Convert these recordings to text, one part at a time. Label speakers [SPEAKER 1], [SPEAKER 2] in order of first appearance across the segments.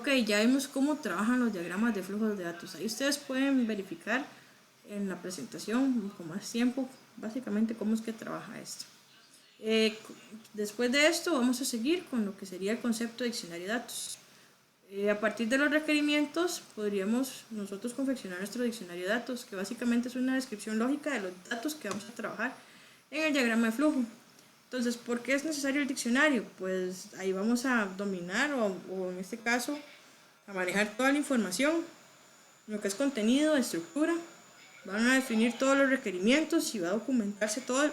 [SPEAKER 1] Ok, ya vimos cómo trabajan los diagramas de flujos de datos. Ahí ustedes pueden verificar en la presentación con más tiempo básicamente cómo es que trabaja esto. Después de esto vamos a seguir con lo que sería el concepto de diccionario de datos. A partir de los requerimientos podríamos nosotros confeccionar nuestro diccionario de datos, que básicamente es una descripción lógica de los datos que vamos a trabajar en el diagrama de flujo. Entonces, ¿por qué es necesario el diccionario? Pues ahí vamos a dominar o en este caso a manejar toda la información, lo que es contenido, estructura. Van a definir todos los requerimientos y va a documentarse todas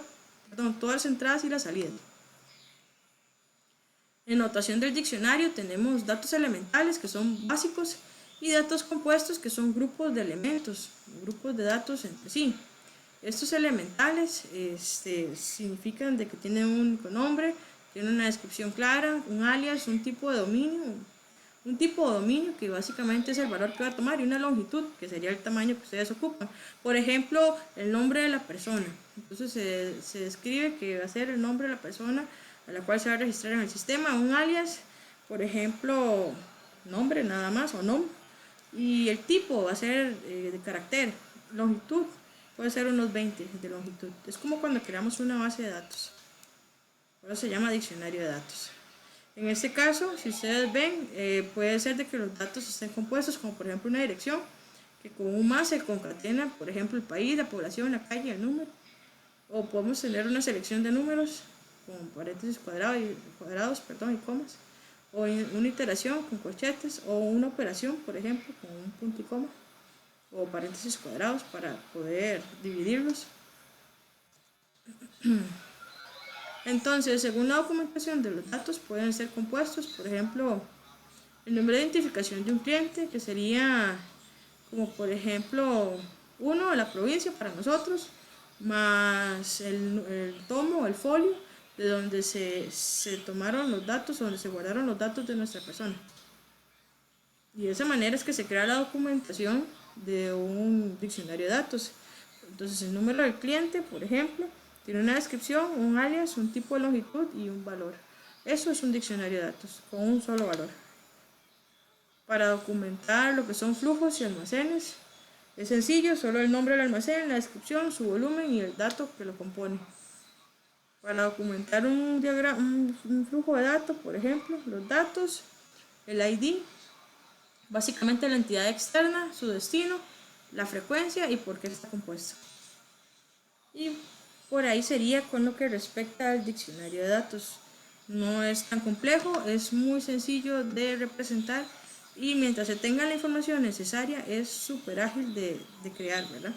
[SPEAKER 1] las entradas y las salidas. En notación del diccionario tenemos datos elementales que son básicos y datos compuestos que son grupos de elementos, grupos de datos entre sí. Estos elementales significan de que tienen un único nombre, tienen una descripción clara, un alias, un tipo de dominio que básicamente es el valor que va a tomar, y una longitud que sería el tamaño que ustedes ocupan. Por ejemplo, el nombre de la persona. Entonces se describe que va a ser el nombre de la persona a la cual se va a registrar en el sistema, un alias, por ejemplo, nombre nada más o nom, y el tipo va a ser de carácter, longitud puede ser unos 20 de longitud. Es como cuando creamos una base de datos. Ahora se llama diccionario de datos. En este caso, si ustedes ven, puede ser de que los datos estén compuestos, como por ejemplo una dirección, que con un más se concatena, por ejemplo, el país, la población, la calle, el número. O podemos tener una selección de números con paréntesis cuadrados y comas. O una iteración con corchetes, o una operación, por ejemplo, con un punto y coma, o paréntesis cuadrados para poder dividirlos. Entonces, según la documentación de los datos, pueden ser compuestos, por ejemplo, el número de identificación de un cliente, que sería como por ejemplo 1 de la provincia para nosotros, más el tomo, el folio, de donde se tomaron los datos, donde se guardaron los datos de nuestra persona. Y de esa manera es que se crea la documentación de un diccionario de datos. Entonces el número del cliente, por ejemplo, tiene una descripción, un alias, un tipo de longitud y un valor. Eso es un diccionario de datos, con un solo valor. Para documentar lo que son flujos y almacenes, es sencillo, solo el nombre del almacén, la descripción, su volumen y el dato que lo compone. Para documentar un flujo de datos, por ejemplo, los datos, el ID, básicamente la entidad externa, su destino, la frecuencia y por qué está compuesto. Y por ahí sería con lo que respecta al diccionario de datos. No es tan complejo, es muy sencillo de representar y mientras se tenga la información necesaria es súper ágil de crear, ¿verdad?